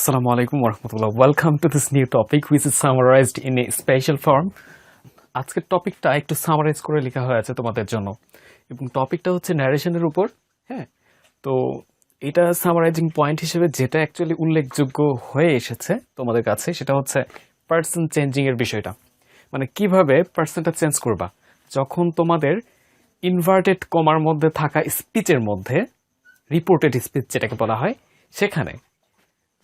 Assalamu alaikum warahmatullah. Welcome to this new topic which is summarized in a special form. আজকের টপিকটা একটু summarise করে লেখা হয়েছে তোমাদের জন্য এবং টপিকটা হচ্ছে ন্যারেশনের উপর। হ্যাঁ, তো এটা সামারাইজিং পয়েন্ট হিসেবে যেটা অ্যাকচুয়ালি উল্লেখযোগ্য হয়ে এসেছে তোমাদের কাছে সেটা হচ্ছে পার্সন চেঞ্জিং এর বিষয়টা। মানে কিভাবে পার্সনটা চেঞ্জ করবা যখন তোমাদের ইনভার্টেড কমার মধ্যে থাকা স্পিচের মধ্যে রিপোর্টেড স্পিচ যেটাকে বলা হয় সেখানে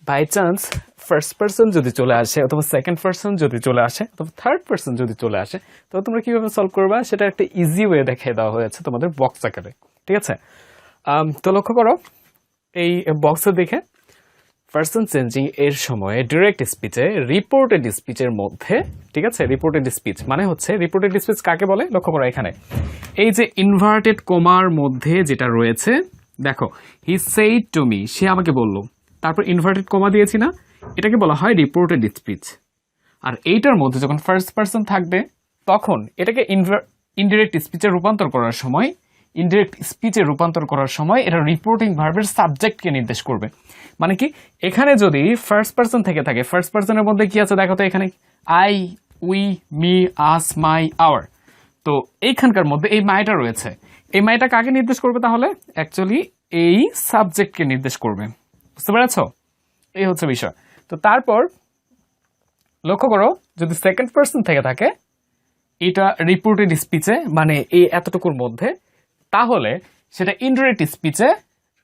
বাই চান্স ফার্স্ট পার্সন যদি চলে আসে অথবা সেকেন্ড পার্সন যদি চলে আসে অথবা থার্ড পার্সন যদি চলে আসে তবে তোমরা কীভাবে সলভ করবা সেটা একটা ইজি ওয়ে দেখিয়ে দেওয়া হয়েছে তোমাদের বক্স আকারে। ঠিক আছে, তো লক্ষ্য করো এই বক্সে দেখে পার্সন চেঞ্জিং এর সময় ডিরেক্ট স্পিচে রিপোর্টেড স্পিচের মধ্যে, ঠিক আছে, রিপোর্টেড স্পিচ মানে হচ্ছে রিপোর্টেড স্পিচ কাকে বলে লক্ষ্য করো এখানে এই যে ইনভার্টেড কমার মধ্যে যেটা রয়েছে দেখো, হি সেইড টু মি, সে আমাকে বলল, তারপর ইনভার্টেড কমা দিয়েছি না, এটাকে বলা হয় রিপোর্টেড স্পিচ। আর এইটার মধ্যে যখন ফার্স্ট পার্সন থাকবে তখন এটাকে ইনডিরেক্ট স্পিচে রূপান্তর করার সময় এটা রিপোর্টিং ভার্বের সাবজেক্টকে নির্দেশ করবে। মানে কি এখানে যদি ফার্স্ট পার্সন থেকে থাকে, ফার্স্ট পার্সনের মধ্যে কি আছে দেখো তো এখানে I, we, me, us, my, our. তো এইখানকার মধ্যে এই মাইটা রয়েছে, এই মাইটা কাকে নির্দেশ করবে তাহলে অ্যাকচুয়ালি এই সাবজেক্টকে নির্দেশ করবে। বুঝতে পেরেছ? এই হচ্ছে বিষয়। তো তারপর লক্ষ্য করো যদি সেকেন্ড পার্সন থেকে থাকে এটা রিপোর্টেড স্পিচে মানে এই এতটুকুর মধ্যে, তাহলে সেটা ইনডিরেক্ট স্পিচে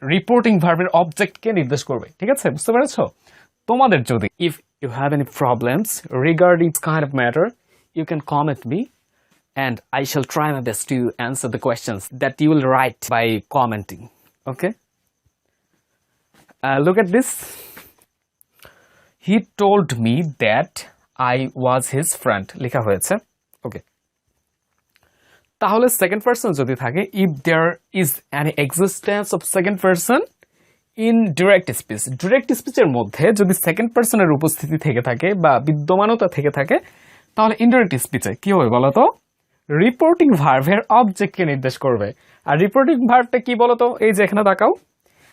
রিপোর্টিং ভার্বের অবজেক্টকে নির্দেশ করবে। ঠিক আছে, বুঝতে পেরেছ? তোমাদের যদি if you have any problems regarding kind of matter you can comment me and I shall try my best to answer the questions that you will write by commenting. Okay? Look at this. He told me that I was his friend. লেখা হয়েছে। Okay. তাহলে second person যদি থাকে, if there is an existence of second person in direct speech, direct স্পিচের মধ্যে যদি second পার্সনের উপস্থিতি থেকে থাকে বা বিদ্যমানতা থেকে থাকে তাহলে ইনডিরেক্ট স্পিচে কি হবে বলো তো? রিপোর্টিং ভার্বের অবজেক্টকে নির্দেশ করবে। আর রিপোর্টিং ভার্বটা কি বলতো? এই যে এখানে তাকাও,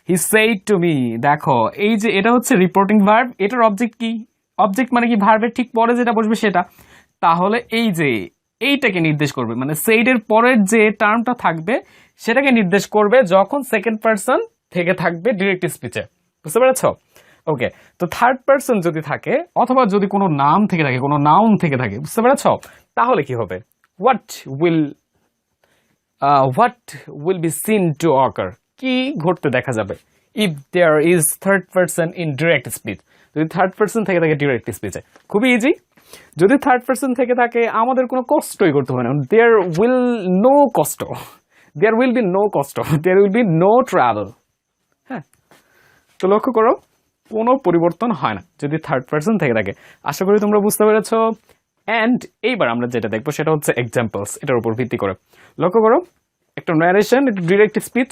হি সেইড টু মি, দেখো এই যে এটা হচ্ছে রিপোর্টিং ভার্ব, এটার অবজেক্ট কি? অবজেক্ট মানে কি ভার্বের ঠিক পরে যেটা বসবে সেটা। তাহলে এই যে এইটাকে নির্দেশ করবে, মানে সেইডের পরের যে টার্মটা থাকবে সেটাকে নির্দেশ করবে যখন সেকেন্ড পার্সন থেকে থাকবে ডিরেক্ট স্পিচে। বুঝতে পেরেছ? ওকে, তো থার্ড পার্সন যদি থাকে অথবা যদি কোনো নাম থেকে থাকে, কোনো নাউন থেকে থাকে, বুঝতে পেরেছ, তাহলে কি হবে? What will be seen to occur? কি ঘটতে দেখা যাবে? If there is third person in direct speech, যদি থার্ড পার্সন থেকে থাকে ডিরেক্ট স্পিচে, খুবই ইজি। যদি থার্ড পার্সন থেকে থাকে আমাদের কোনো কষ্টই করতে হবে না, there will be no trouble। হ্যাঁ, তো লক্ষ্য করো কোনো পরিবর্তন হয় না যদি থার্ড পার্সন থেকে থাকে। আশা করি তোমরা বুঝতে পেরেছো। অ্যান্ড এইবার আমরা যেটা দেখবো সেটা হচ্ছে এক্সাম্পলস, এটার উপর ভিত্তি করে। লক্ষ্য করো একটা ন্যারেশন, একটা ডিরেক্ট স্পিচ।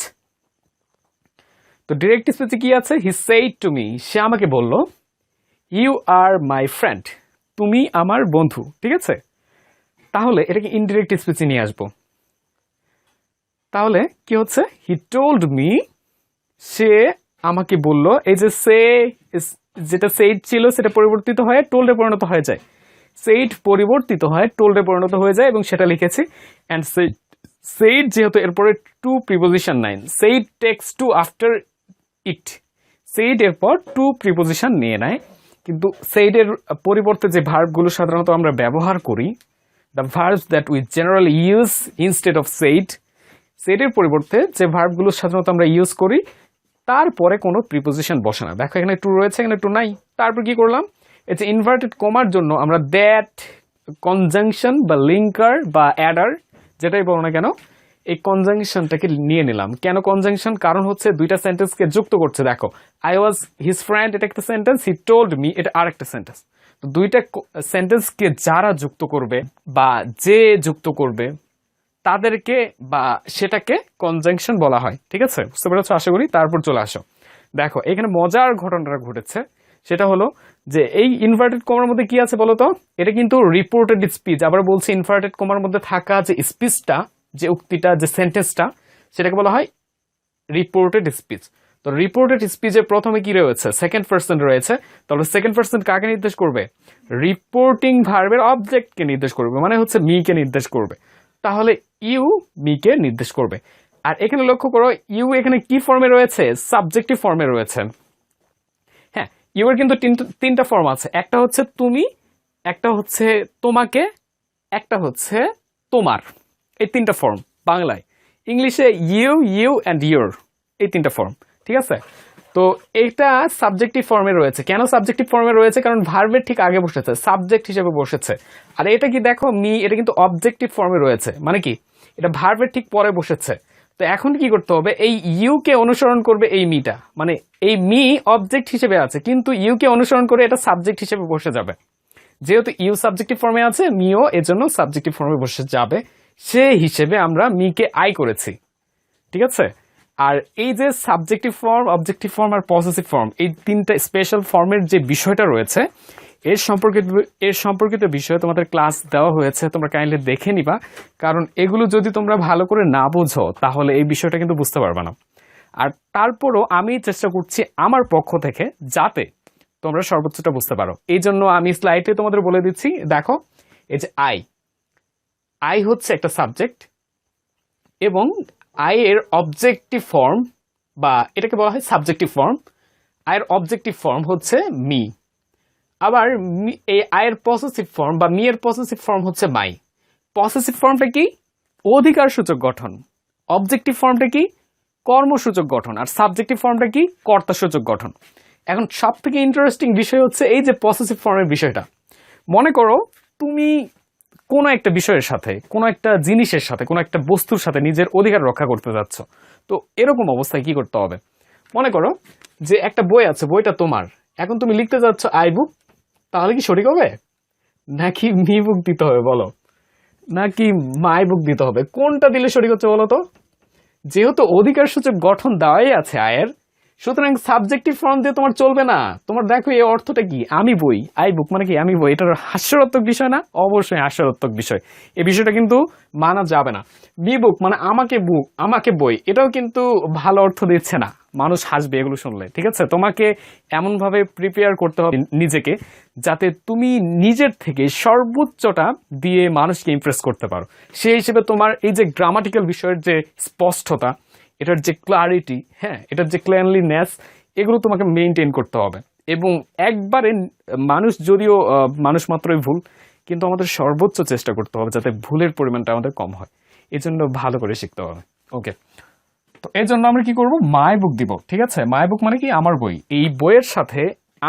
তো ডিরেক্ট স্পিচে কি আছে? হি সেইড টু মি, সে আমাকে বলল, ইউ আর মাই ফ্রেন্ড, তুমি আমার বন্ধু। ঠিক আছে, তাহলে এটাকে ইনডিরেক্ট স্পিচে নিয়ে আসবো। তাহলে কি হচ্ছে? হি টোল্ড মি, সে আমাকে বলল। এই যে সে যেটা সেইড ছিল সেটা পরিবর্তিত হয়ে টোল্ডে পরিণত হয়ে যায়, সেইড পরিবর্তিত হয় টোল্ডে পরিণত হয়ে যায় এবং সেটা লিখেছি। অ্যান্ড সেইড যেহেতু এরপরে টু প্রিপোজিশন নাই, said takes to after it, said এরপর টু প্রিপোজিশন নিয়ে নেয়। কিন্তু সেইডের পরিবর্তে যে ভার্বগুলো সাধারণত আমরা ব্যবহার করি, the verbs that we generally use instead of said, সেইডের পরিবর্তে যে ভার্বগুলো সাধারণত আমরা ইউজ করি তারপরে কোনো প্রিপোজিশন বসে না। দেখো এখানে টু রয়েছে, এখানে টু নাই। তারপর কি করলাম? এই যে ইনভার্টেড কমার জন্য আমরা দ্যাট কনজাংশন বা লিঙ্কার বা অ্যাডার যেটাই বলো না কেন, এই কনজাংশনটাকে নিয়ে নিলাম। কেন কনজাংশন? কারণ হচ্ছে দুইটা সেন্টেন্সকে যুক্ত করছে। দেখো আই ওয়াজ হিজ ফ্রেন্ড এটা একটা সেন্টেন্স, হি টোল্ড মি এটা আরেকটা সেন্টেন্স। তো দুইটা সেন্টেন্সকে যারা যুক্ত করবে বা যে যুক্ত করবে তাদেরকে বা সেটাকে কনজাংশন বলা হয়। ঠিক আছে, বুঝতে পেরেছো আশা করি। তারপর চলে আসো, দেখো এখানে মজার ঘটনাটা ঘটেছে, সেটা হলো যে এই ইনভার্টেড কমার মধ্যে কি আছে বলতো? এটা কিন্তু রিপোর্টেড স্পিচ। আবার বলছি ইনভার্টেড কমার মধ্যে থাকা যে স্পিচটা, যে উক্তিটা, যে সেন্টেন্সটা, সেটাকে বলা হয় রিপোর্টেড স্পিচ। তো রিপোর্টেড স্পিচে প্রথমে কি রয়েছে, সেকেন্ড পারসন রয়েছে, তাহলে সেকেন্ড পারসন কাকে নির্দেশ করবে, রিপোর্টিং ভার্বের অবজেক্টকে নির্দেশ করবে, মানে হচ্ছে মি কে নির্দেশ করবে। তাহলে ইউ মি কে নির্দেশ করবে। আর এখানে লক্ষ্য করো ইউ এখানে কি ফর্মে রয়েছে, সাবজেক্টিভ ফর্মে রয়েছে। হ্যাঁ, ইউ এর কিন্তু তিনটা ফর্ম আছে, একটা হচ্ছে তুমি, একটা হচ্ছে তোমাকে, একটা হচ্ছে তোমার। এই তিনটা ফর্ম বাংলায়। ইংলিশে ইউ, ইউ অ্যান্ড ইউর, এই তিনটা ফর্ম, ঠিক আছে। তো এটা সাবজেক্টিভ ফর্মে রয়েছে। কেন সাবজেক্টিভ ফর্মে রয়েছে, কারণ ভার্বের ঠিক আগে বসেছে, সাবজেক্ট হিসেবে বসেছে। আর এটা কি দেখো মি, এটা কিন্তু অবজেক্টিভ ফর্মে রয়েছে, মানে কি এটা ভার্বের ঠিক পরে বসেছে। তো এখন কি করতে হবে, এই ইউ কে অনুসরণ করবে এই মিটা, মানে এই মি অবজেক্ট হিসেবে আছে কিন্তু ইউ কে অনুসরণ করে এটা সাবজেক্ট হিসেবে বসে যাবে। যেহেতু ইউ সাবজেক্টিভ ফর্মে আছে, মিও এর জন্য সাবজেক্টিভ ফর্মে বসে যাবে। সে হিসেবে আমরা মি কে আই করেছি, ঠিক আছে। আর এই যে সাবজেক্টিভ ফর্ম, অবজেক্টিভ ফর্ম আর পসেসিভ ফর্ম, এই তিনটা স্পেশাল ফর্মের যে বিষয়টা রয়েছে এর সম্পর্কিত বিষয়ে তোমাদের ক্লাস দেওয়া হয়েছে, তোমরা কাইন্ডলি দেখে নিবা। কারণ এগুলো যদি তোমরা ভালো করে না বোঝো তাহলে এই বিষয়টা কিন্তু বুঝতে পারবে না। আর তারপরও আমি চেষ্টা করছি আমার পক্ষ থেকে যাতে তোমরা সর্বোচ্চটা বুঝতে পারো। এই জন্য আমি স্লাইডে তোমাদের বলে দিচ্ছি, দেখো এই যে আই হচ্ছে একটা সাবজেক্ট, এবং আই এর অবজেক্টিভ ফর্ম বা এটাকে বলা হয় সাবজেক্টিভ ফর্ম, আয়ের অবজেক্টিভ ফর্ম হচ্ছে মি। আবার এই আয়ের পসেসিভ ফর্ম বা মি এর পসেসিভ ফর্ম হচ্ছে মাই। পসেসিভ ফর্মটা কি, অধিকার সূচক গঠন। অবজেক্টিভ ফর্মটা কি, কর্মসূচক গঠন। আর সাবজেক্টিভ ফর্মটা কি, কর্তাসূচক গঠন। এখন সব থেকে ইন্টারেস্টিং বিষয় হচ্ছে এই যে পসেসিভ ফর্মের বিষয়টা। মনে করো তুমি কোনো একটা বিষয়ের সাথে, কোনো একটা জিনিসের সাথে, কোনো একটা বস্তুর সাথে নিজের অধিকার রক্ষা করতে যাচ্ছ। তো এরকম অবস্থায় কি করতে হবে, মনে করো যে একটা বই আছে, বইটা তোমার, এখন তুমি লিখতে যাচ্ছ আই বুক, তাহলে কি সঠিক হবে, নাকি মি বুক দিতে হবে বলো, নাকি মাই বুক দিতে হবে? কোনটা দিলে সঠিক হচ্ছে বলো তো? যেহেতু অধিকার সূচক গঠন দেওয়াই আছে আয়ের, সুতরাং সাবজেক্টিভ ফর্ম দিয়ে তোমার চলবে না। তোমার দেখো এই অর্থটা কি, আমি বই, আই বুক মানে কি আমি বই, এটার হাস্যরত্মক বিষয় না? অবশ্যই হাস্যরত্মক বিষয়। এই বিষয়টা কিন্তু মানা যাবে না। বি বুক মানে আমাকে বই, এটাও কিন্তু ভালো অর্থ দিচ্ছে না, মানুষ হাসবে এগুলো শুনলে, ঠিক আছে। তোমাকে এমনভাবে প্রিপেয়ার করতে হবে নিজেকে যাতে তুমি নিজের থেকে সর্বোচ্চটা দিয়ে মানুষকে ইমপ্রেস করতে পারো। সেই হিসেবে তোমার এই যে গ্রামাটিক্যাল বিষয়ের যে স্পষ্টতা, এটার যে ক্লারিটি, হ্যাঁ, এটার যে ক্লিয়ারলিনেস, এগুলো তোমাকে মেনটেন করতে হবে। এবং একবারে যদিও মানুষ মাত্রই ভুল, কিন্তু আমাদের সর্বোচ্চ চেষ্টা করতে হবে যাতে ভুলের পরিমাণটা আমাদের কম হয়। এই জন্য ভালো করে শিখতে হবে। ওকে, তো এই জন্য আমরা কি করব, মাই বুক দিব, ঠিক আছে। মাই বুক মানে কি আমার বই। এই বইয়ের সাথে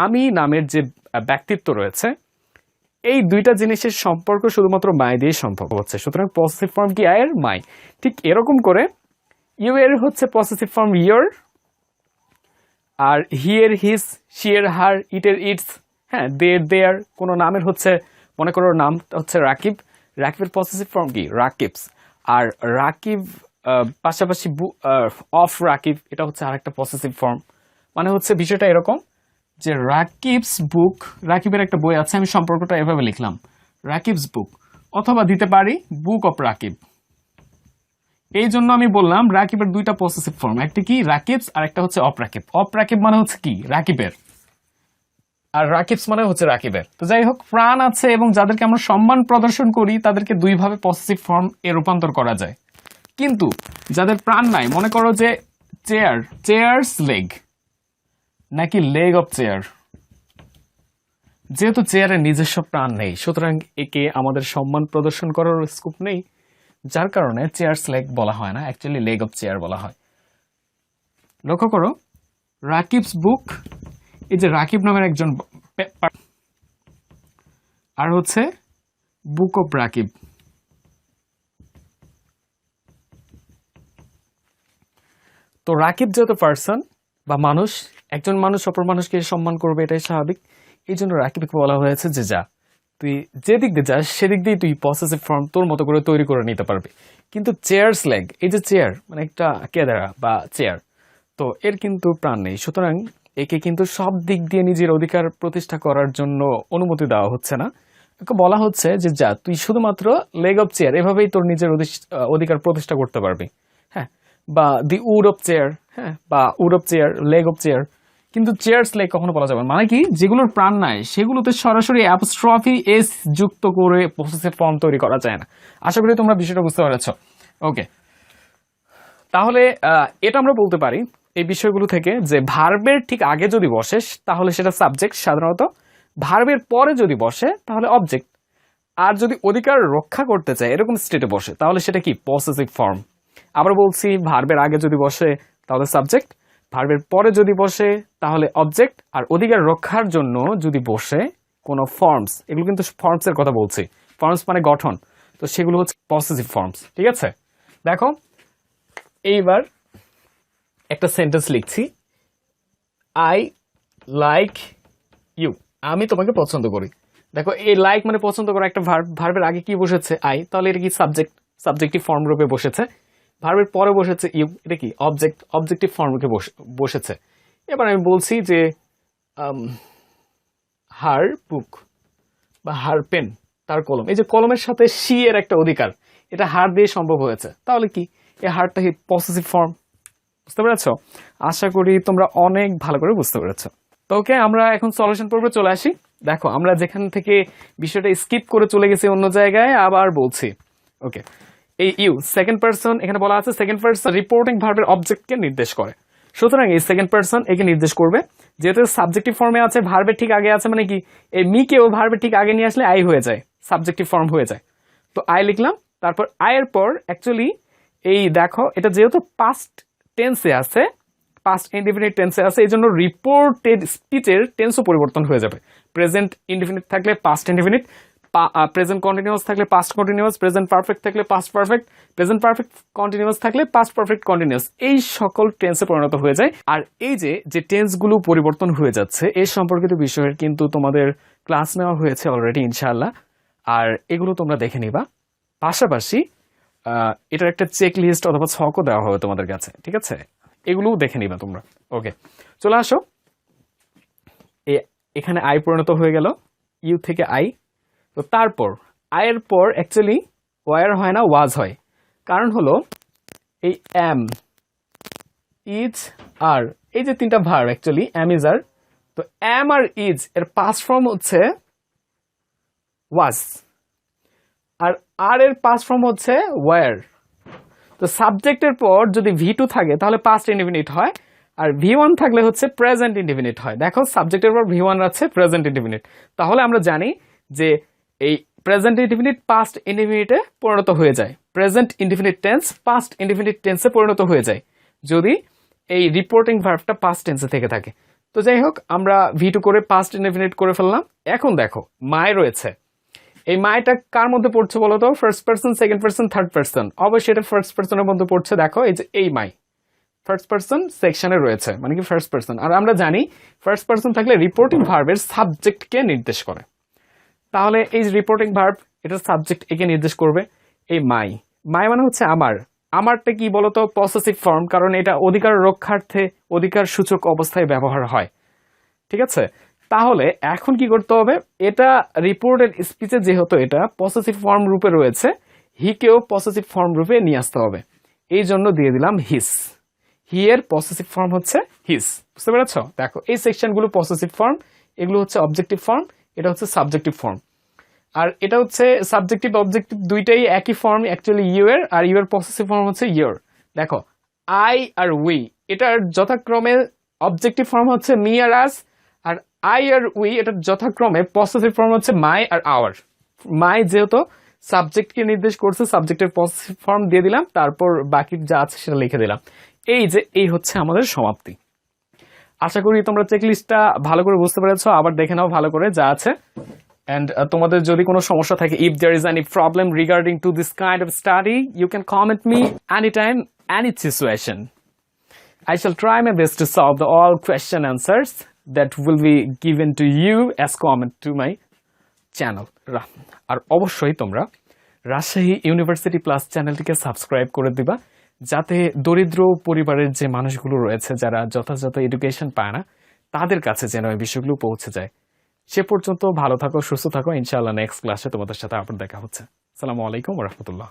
আমি নামের যে ব্যক্তিত্ব রয়েছে, এই দুইটা জিনিসের সম্পর্ক শুধুমাত্র মাই দিয়ে সম্ভব হচ্ছে। সুতরাং পসেসিভ ফর্ম কি আয়ের, মাই। ঠিক এরকম করে ইউ এর হচ্ছে পসেসিভ ফর্ম ইয়োর, আর হি এর হিজ, শি এর হার, ইট এর ইটস, হ্যাঁ, দেয়ার। কোনো নামের হচ্ছে, মনে করো নাম হচ্ছে রাকিব, রাকিবের পসেসিভ ফর্ম কি, রাকিবস। আর রাকিব পাশাপাশি অফ রাকিব, এটা হচ্ছে আরেকটা পসেসিভ ফর্ম। মানে হচ্ছে বিষয়টা এরকম যে রাকিবস বুক, রাকিবের একটা বই আছে, আমি সম্পর্কটা এভাবে লিখলাম, রাকিবস বুক, অথবা দিতে পারি বুক অফ রাকিব। এই জন্য আমি বললাম রাকিবের দুইটা পসেসিভ ফর্ম, একটা কি রাকিবস আর একটা হচ্ছে অফ রাকিব। অফ রাকিব মানে হচ্ছে কি রাকিবের, আর রাকিবস মানে হচ্ছে রাকিবের। তো যাই হোক, প্রাণ আছে এবং যাদেরকে আমরা সম্মান প্রদর্শন করি তাদেরকে দুইভাবে পসেসিভ ফর্ম এ রূপান্তর করা যায়। কিন্তু যাদের প্রাণ নাই, মনে করো যে চেয়ার, চেয়ারস লেগ, নাকি লেগ অফ চেয়ার। যেহেতু চেয়ারের নিজস্ব প্রাণ নেই, সুতরাং একে আমাদের সম্মান প্রদর্শন করার স্কোপ নেই, যার কারণে চেয়ারস লেগ বলা হয় না, অ্যাকচুয়ালি লেগ অফ চেয়ার বলা হয়। লক্ষ্য করো রাকিবস বুক, এই যে রাকিব নামের একজন, আর হচ্ছে বুক অফ রাকিব। তো রাকিব যেহেতু পার্সন বা মানুষ, একজন মানুষ অপর মানুষকে সম্মান করবে, এটাই স্বাভাবিক। এই জন্য রাকিবকে বলা হয়েছে যে যা, তুই যেদিক দিয়ে যাস সেদিক দিয়ে তুই পসেসিভ ফর্ম তোর মতো করে তৈরি করে নিতে পারবি। কিন্তু চেয়ারস লেগ, এই যে চেয়ার মানে একটা কেদারা বা চেয়ার, তো এর কিন্তু প্রাণ নেই। সুতরাং একে কিন্তু সব দিক দিয়ে নিজের অধিকার প্রতিষ্ঠা করার জন্য অনুমতি দেওয়া হচ্ছে না। একে বলা হচ্ছে যে যা, তুই শুধুমাত্র লেগ অফ চেয়ার, এভাবেই তোর নিজের অধিকার প্রতিষ্ঠা করতে পারবি। হ্যাঁ, বা দি উড অফ চেয়ার, হ্যাঁ, বা wood of chair, leg of chair, কিন্তু চেয়ার্স লেগ কখনো বলা যাবে না। মানে কি, যেগুলোর প্রাণ নাই সেগুলোতে সরাসরি অ্যাপোস্ট্রফি এস যুক্ত করে পসেসিভ ফর্ম তৈরি করা যায় না। আশা করি তোমরা বিষয়টা বুঝতে পেরেছো। ওকে, তাহলে এটা আমরা বলতে পারি এই বিষয়গুলো থেকে যে ভার্বের ঠিক আগে যদি বসে তাহলে সেটা সাবজেক্ট সাধারণত, ভার্বের পরে যদি বসে তাহলে অবজেক্ট, আর যদি অধিকার রক্ষা করতে চায় এরকম স্টেটে বসে তাহলে সেটা কি পসেসিভ ফর্ম। আবার বলছি, ভার্বের আগে যদি বসে তাহলে সাবজেক্ট, ভার্বের পরে যদি বসে তাহলে অবজেক্ট, আর অধিকার রক্ষার জন্য যদি বসে কোনো ফর্মস, এগুলো কিন্তু ফর্মসের কথা বলছি, ফর্মস মানে গঠন, তো সেগুলো হচ্ছে পসেসিভ ফর্মস। ঠিক আছে, দেখো এইবার একটা সেন্টেন্স লিখছি, আই লাইক ইউ, আমি তোমাকে পছন্দ করি। দেখো এই লাইক মানে পছন্দ করা একটা ভার্ব, ভার্বের আগে কি বসেছে আই, তাহলে এটা কি সাবজেক্ট, সাবজেক্টিভ ফর্ম রূপে বসেছে। ভার্বের পরে বসেছে ইউ, এটা কি অবজেক্ট, অবজেক্টিভ ফর্ম রূপে বসেছে। এবার আমি বলছি যে হার বুক বা হার পেন, তার কলম, এই যে কলমের সাথে শি এর একটা অধিকার, এটা হার দিয়ে সম্ভব হয়েছে, তাহলে কি এই হারটা পসেসিভ ফর্ম। বুঝতে পেরেছ? আশা করি তোমরা অনেক ভালো করে বুঝতে পেরেছ। তো ওকে, আমরা এখন সলিউশন পর্বে চলে আসি। দেখো আমরা যেখান থেকে বিষয়টা স্কিপ করে চলে গেছি অন্য জায়গায়, আবার বলছি। ওকে, এই ইউ সেকেন্ড পারসন, এখানে বলা আছে সেকেন্ড পারসন রিপোর্টিং ভার্বের অবজেক্টকে নির্দেশ করে, সুতরাং এই সেকেন্ড পারসন একে নির্দেশ করবে। যেহেতু সাবজেক্টিভ ফর্মে আছে, ভার্বের ঠিক আগে আছে, মানে কি এই মি কেও ভার্বের ঠিক আগে নিয়ে আসলে আই হয়ে যায়, সাবজেক্টিভ ফর্ম হয়ে যায়। তো আই লিখলাম, তারপর আয়ের পর অ্যাকচুয়ালি এই দেখো এটা যেহেতু পাস্ট টেন্সে আছে, পাস্ট ইনডিফিনিট টেন্সে আছে, এই জন্য রিপোর্টেড স্পিচের টেন্সও পরিবর্তন হয়ে যাবে। প্রেজেন্ট ইনডিফিনিট থাকলে পাস্ট ইনডিফিনিট, প্রেজেন্ট কন্টিনিউয়াস থাকলে পাস্ট কন্টিনিউয়াস, প্রেজেন্ট পারফেক্ট থাকলে past perfect, present perfect continuous থাকলে পাস্ট পারফেক্ট কন্টিনিউয়াস, এই সকল টেন্সে পরিণত হয়ে যায়। আর এই যে টেন্সগুলো পরিবর্তন হয়ে যাচ্ছে এই সম্পর্কিত বিষয়ের কিন্তু তোমাদের ক্লাস নেওয়া হয়েছে অলরেডি ইনশাআল্লাহ, আর এগুলো তোমরা দেখে নিবা। পাশাপাশি এটার একটা চেক লিস্ট অথবা ছকও দেওয়া হবে তোমাদের কাছে, ঠিক আছে, এগুলোও দেখে নিবা তোমরা। ওকে, চলে আসো, এখানে আই পরিণত হয়ে গেল, ইউ থেকে আই। তো তারপর আয়ের পর অ্যাকচুয়ালি ওয়ার হয় না, ওয়াজ হয়। কারণ হলো এই এম, ইজ, আর, এই যে তিনটা ভার্ব অ্যাকচুয়ালি এম, ইজ, আর, তো এম আর ইজ এর পাস্ট ফর্ম হচ্ছে ওয়াজ, আর এর পাস্ট ফর্ম হচ্ছে ওয়ার। তো সাবজেক্টের পর যদি V2 থাকে তাহলে পাস্ট ইনডিফিনিট হয়, আর V1 থাকলে হচ্ছে প্রেজেন্ট ইনডিফিনিট হয়। দেখো সাবজেক্টের পর V1 আছে প্রেজেন্ট ইনডিফিনিট, তাহলে আমরা জানি যে এই প্রেজেন্ট ইনডিফিনিট পাস্ট ইনডিফিনিটে পরিণত হয়ে যায়, present indefinite tense past indefinite টেন্সে পরিণত হয়ে যায় যদি এই রিপোর্টিং ভার্বটা পাস্ট টেন্সে থেকে থাকে। তো যাই হোক, আমরা V2 করে পাস্ট ইনডিফিনিট করে ফেললাম। এখন দেখো মাই রয়েছে, এই মাইটা কার মধ্যে পড়ছে বলো তো? First person, second person, third person, অবশ্যই এটা ফার্স্ট পারসনের মধ্যে পড়ছে। দেখো এই যে এই মাই ফার্স্ট পারসন সেকশনে রয়েছে, মানে কি ফার্স্ট পারসন, আর আমরা জানি ফার্স্ট পারসন থাকলে রিপোর্টিং ভার্বের সাবজেক্টকে নির্দেশ করে, তাহলে এই রিপোর্টিং ভার্ব এটার সাবজেক্ট একে নির্দেশ করবে। এই মাই, মাই মানে হচ্ছে আমার, আমারটা কি বলতো? পসেসিভ ফর্ম, কারণ এটা অধিকার রক্ষার্থে অধিকার সূচক অবস্থায় ব্যবহার হয়, ঠিক আছে। তাহলে এখন কি করতে হবে? এটা রিপোর্টেড স্পিচে যেহেতু এটা পসেসিভ ফর্ম রূপে রয়েছে, হিকেও পসেসিভ ফর্ম রূপে নিয়ে আসতে হবে, এই জন্য দিয়ে দিলাম হিস। হি এর পসেসিভ ফর্ম হচ্ছে হিস, বুঝতে পেরেছ? দেখো এই সেকশনগুলো পসেসিভ ফর্ম, এগুলো হচ্ছে অবজেক্টিভ ফর্ম, এটা হচ্ছে সাবজেক্টিভ ফর্ম, আর এটা হচ্ছে সাবজেক্টিভ অবজেক্টিভ দুইটাই একই ফর্ম অ্যাকচুয়ালি ইউ এর, আর ইউ এর পসেসিভ ফর্ম হচ্ছে ইয়োর। দেখো আই আর উই, এটার যথাক্রমে অবজেক্টিভ ফর্ম হচ্ছে মি আর আস, আর আই আর উই এটার যথাক্রমে পসেসিভ ফর্ম হচ্ছে মাই আর আওয়ার। মাই যেহেতু সাবজেক্টকে নির্দেশ করছে, সাবজেক্টের পসেসিভ ফর্ম দিয়ে দিলাম, তারপর বাকি যা আছে সেটা লিখে দিলাম। এই হচ্ছে আমাদের সমাপ্তি। আশা করি তোমরা চেকলিস্টটা ভালো করে বুঝতে পেরেছো, আবার দেখে নাও ভালো করে যা আছে। And তোমাদের যদি কোনো সমস্যা থাকে, if there is any problem regarding to this kind of study, you can comment me anytime, any situation. I shall try my best to solve the all question answers that will be given to you as comment to my channel. আর অবশ্যই তোমরা Rajshahi university plus চ্যানেলটিকে subscribe করে দিবা, যাতে দরিদ্র পরিবারের যে মানুষগুলো রয়েছে যারা যথাযথ এডুকেশন পায় না, তাদের কাছে যেন এই বিষয়গুলো পৌঁছে যায়। সে পর্যন্ত ভালো থাকো, সুস্থ থাকো, ইনশাআল্লাহ নেক্সট ক্লাসে তোমাদের সাথে আবার দেখা হচ্ছে। আসসালামু আলাইকুম ওয়া রাহমাতুল্লাহ।